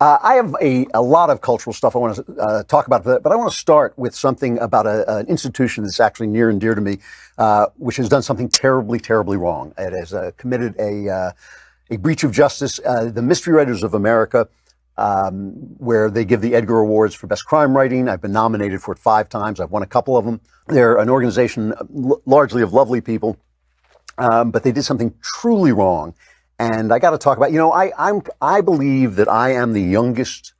I have a lot of cultural stuff I want to talk about, but I want to start with something about an institution that's actually near and dear to me, which has done something terribly, terribly wrong. It has committed a breach of justice. The Mystery Writers of America, where they give the Edgar Awards for Best Crime Writing. I've been nominated for it 5 times. I've won a couple of them. They're an organization largely of lovely people, but they did something truly wrong. And I got to talk about, I believe that I am the youngest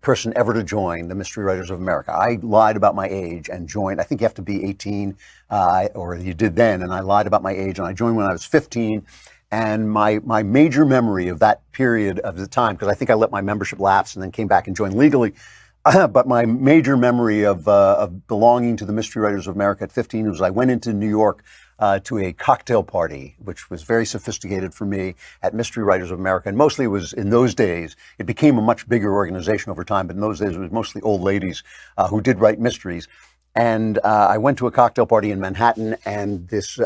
person ever to join the Mystery Writers of America. I lied about my age and joined. I think you have to be 18, or you did then, and I lied about my age, and I joined when I was 15. And my major memory of that period of the time, because I think I let my membership lapse and then came back and joined legally, but my major memory of belonging to the Mystery Writers of America at 15 was I went into New York to a cocktail party, which was very sophisticated for me at Mystery Writers of America. And mostly it was, in those days, it became a much bigger organization over time, but in those days it was mostly old ladies who did write mysteries. And I went to a cocktail party in Manhattan, and this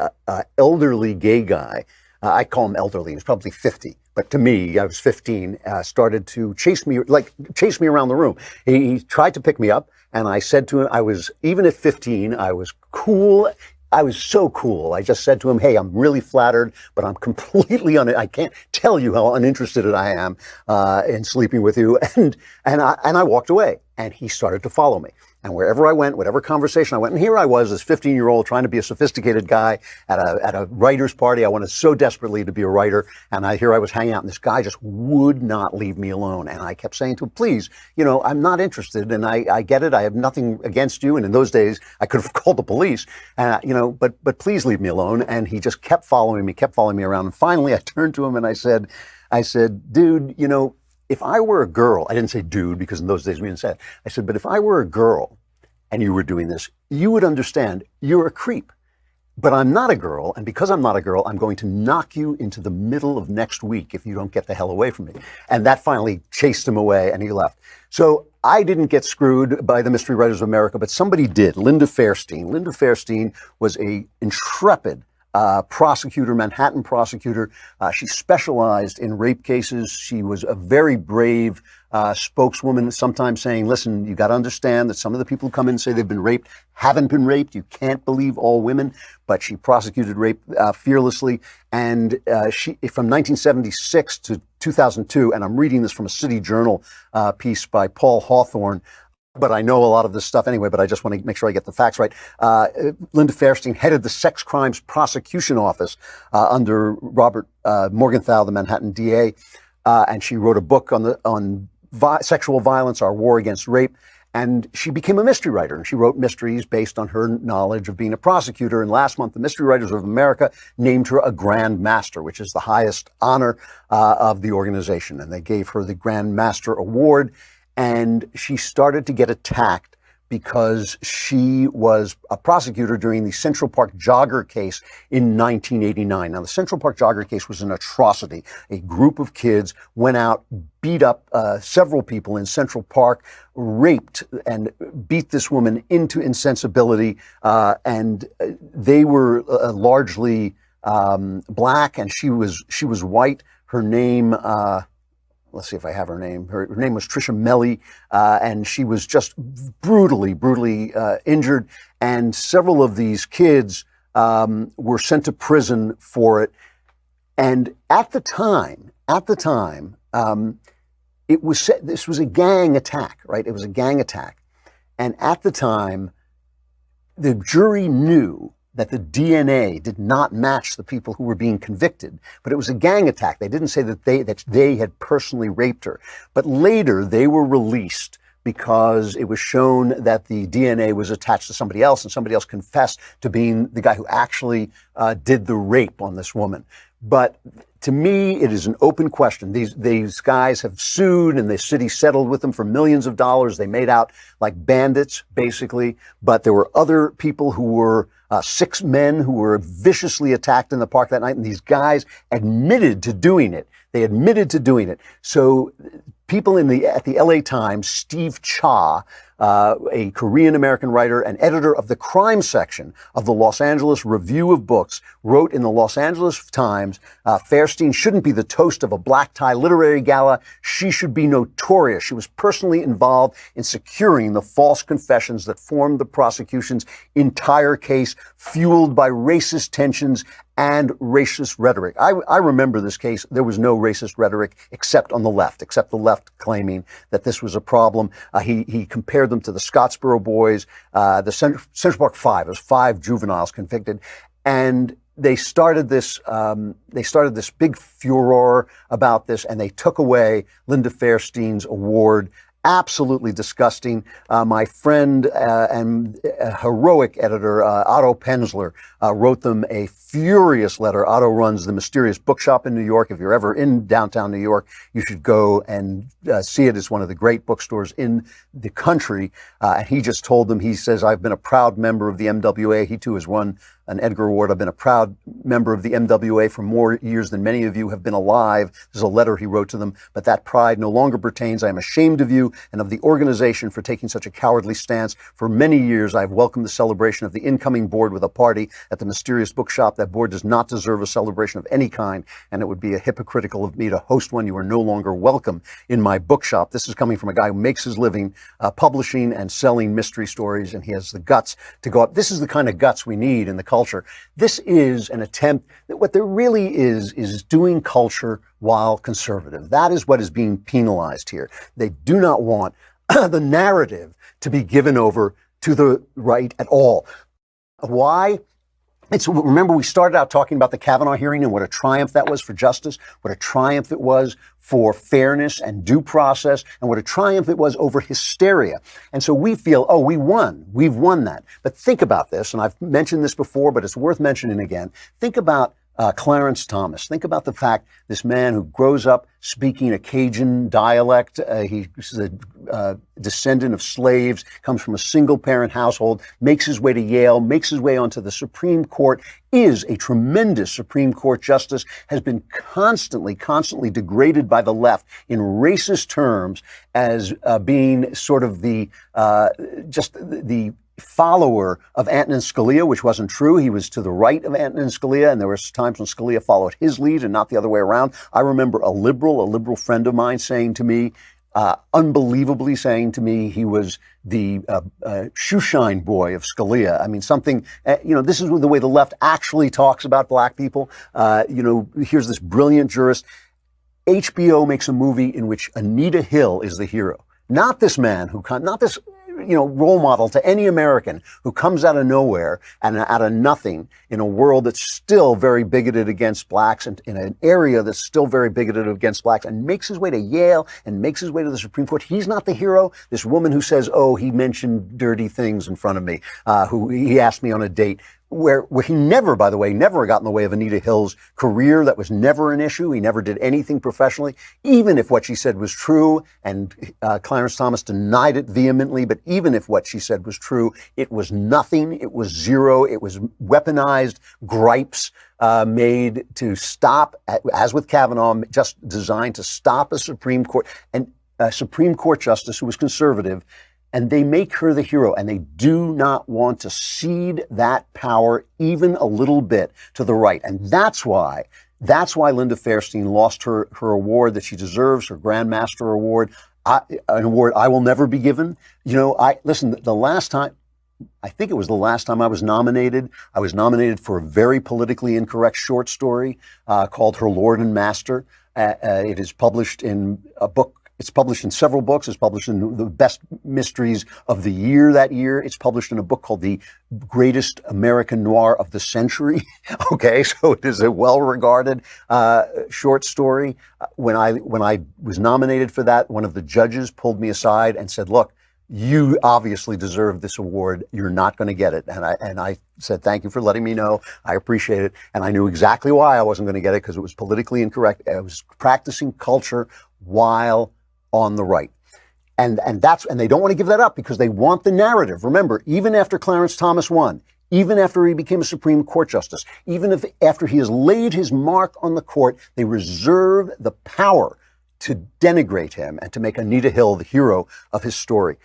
elderly gay guy, I call him elderly, he's probably 50. But to me, I was 15, started to chase me around the room. He tried to pick me up, and I said to him, even at 15, I was cool. I was so cool. I just said to him, hey, I'm really flattered, but I'm completely I can't tell you how uninterested I am in sleeping with you. And I walked away, and he started to follow me. And wherever I went, whatever conversation I went, and here I was, this 15-year-old trying to be a sophisticated guy at a writer's party. I wanted so desperately to be a writer, and here I was hanging out, and this guy just would not leave me alone. And I kept saying to him, please, I'm not interested, and I get it. I have nothing against you. And in those days, I could have called the police, but please leave me alone. And he just kept following me around. And finally, I turned to him and I said, dude, if I were a girl, I didn't say dude because in those days we didn't say it. I said, but if I were a girl and you were doing this, you would understand you're a creep. But I'm not a girl, and because I'm not a girl, I'm going to knock you into the middle of next week if you don't get the hell away from me. And that finally chased him away, and he left. So I didn't get screwed by the Mystery Writers of America, but somebody did. Linda Fairstein. Linda Fairstein was an intrepid prosecutor, Manhattan prosecutor. She specialized in rape cases. She was a very brave spokeswoman, sometimes saying, listen, you got to understand that some of the people who come in and say they've been raped haven't been raped. You can't believe all women. But she prosecuted rape fearlessly. And she, from 1976 to 2002, and I'm reading this from a City Journal piece by Paul Hawthorne, but I know a lot of this stuff anyway, but I just want to make sure I get the facts right. Linda Fairstein headed the Sex Crimes Prosecution Office under Robert Morgenthau, the Manhattan DA, and she wrote a book on sexual violence, Our War Against Rape, and she became a mystery writer, and she wrote mysteries based on her knowledge of being a prosecutor. And last month, the Mystery Writers of America named her a Grand Master, which is the highest honor of the organization, and they gave her the Grand Master Award. And she started to get attacked because she was a prosecutor during the Central Park Jogger case in 1989. Now, the Central Park Jogger case was an atrocity. A group of kids went out, beat up several people in Central Park, raped and beat this woman into insensibility, and they were largely black, and she was white. Her name, let's see if I have her name. Her name was Tricia Melly, and she was just brutally injured. And several of these kids were sent to prison for it. And at the time, it was said this was a gang attack, right? It was a gang attack. And at the time, the jury knew that the DNA did not match the people who were being convicted, but it was a gang attack. They didn't say that they had personally raped her. But later they were released because it was shown that the DNA was attached to somebody else, and somebody else confessed to being the guy who actually did the rape on this woman. But to me, it is an open question. These guys have sued, and the city settled with them for millions of dollars. They made out like bandits, basically. But there were other people who were 6 men who were viciously attacked in the park that night, and these guys admitted to doing it. They admitted to doing it. So people at the LA Times, Steve Cha, a Korean-American writer and editor of the crime section of the Los Angeles Review of Books, wrote in the Los Angeles Times, Fairstein Fairstein shouldn't be the toast of a black tie literary gala. She should be notorious. She was personally involved in securing the false confessions that formed the prosecution's entire case, fueled by racist tensions and racist rhetoric. I remember this case. There was no racist rhetoric except on the left claiming that this was a problem. He compared them to the Scottsboro Boys, the Central Park Five. It was 5 juveniles convicted, and they started this big furor about this, and they took away Linda Fairstein's award. Absolutely disgusting. My friend and heroic editor, Otto Penzler, wrote them a furious letter. Otto runs the Mysterious Bookshop in New York. If you're ever in downtown New York, you should go and see it. It's one of the great bookstores in the country. And he just told them, he says, I've been a proud member of the MWA. He too has won an Edgar Award. I've been a proud member of the MWA for more years than many of you have been alive. There's a letter he wrote to them, but that pride no longer pertains. I am ashamed of you and of the organization for taking such a cowardly stance. For many years, I've welcomed the celebration of the incoming board with a party at the Mysterious Bookshop. That board does not deserve a celebration of any kind, and it would be hypocritical of me to host one. You are no longer welcome in my bookshop. This is coming from a guy who makes his living publishing and selling mystery stories, and he has the guts to go up. This is the kind of guts we need in the culture. This is an attempt that what there really is doing culture while conservative. That is what is being penalized here. They do not want the narrative to be given over to the right at all. Why? Remember, we started out talking about the Kavanaugh hearing and what a triumph that was for justice, what a triumph it was for fairness and due process, and what a triumph it was over hysteria. And so we feel, oh, we won. We've won that. But think about this, and I've mentioned this before, but it's worth mentioning again. Think about Clarence Thomas. Think about the fact this man who grows up speaking a Cajun dialect, he's a descendant of slaves, comes from a single-parent household, makes his way to Yale, makes his way onto the Supreme Court, is a tremendous Supreme Court justice, has been constantly degraded by the left in racist terms as being sort of the follower of Antonin Scalia, which wasn't true. He was to the right of Antonin Scalia, and there were times when Scalia followed his lead and not the other way around. I remember a liberal friend of mine saying to me, unbelievably saying to me, he was the shoeshine boy of Scalia. I mean, something, this is the way the left actually talks about black people. Here's this brilliant jurist. HBO makes a movie in which Anita Hill is the hero. Not this man not this role model to any American who comes out of nowhere and out of nothing in a world that's still very bigoted against blacks and in an area that's still very bigoted against blacks, and makes his way to Yale and makes his way to the Supreme Court. He's not the hero. This woman who says, oh, he mentioned dirty things in front of me, who he asked me on a date, where he never, by the way, never got in the way of Anita Hill's career. That was never an issue. He never did anything professionally, even if what she said was true. And Clarence Thomas denied it vehemently. But even if what she said was true, it was nothing. It was zero. It was weaponized gripes made to stop, as with Kavanaugh, just designed to stop a Supreme Court and a Supreme Court justice who was conservative. And they make her the hero, and they do not want to cede that power even a little bit to the right. And that's why Linda Fairstein lost her award that she deserves, her Grand Master Award, an award I will never be given. The last time, I think it was the last time I was nominated for a very politically incorrect short story called Her Lord and Master. It is published in a book. It's published in several books. It's published in the best mysteries of the year that year. It's published in a book called The Greatest American Noir of the Century. Okay, so it is a well-regarded short story. When I was nominated for that, one of the judges pulled me aside and said, look, you obviously deserve this award. You're not going to get it. And I said, thank you for letting me know. I appreciate it. And I knew exactly why I wasn't going to get it, because it was politically incorrect. I was practicing culture while on the right. And they don't want to give that up because they want the narrative. Remember, even after Clarence Thomas won, even after he became a Supreme Court justice, even after he has laid his mark on the court, they reserve the power to denigrate him and to make Anita Hill the hero of his story.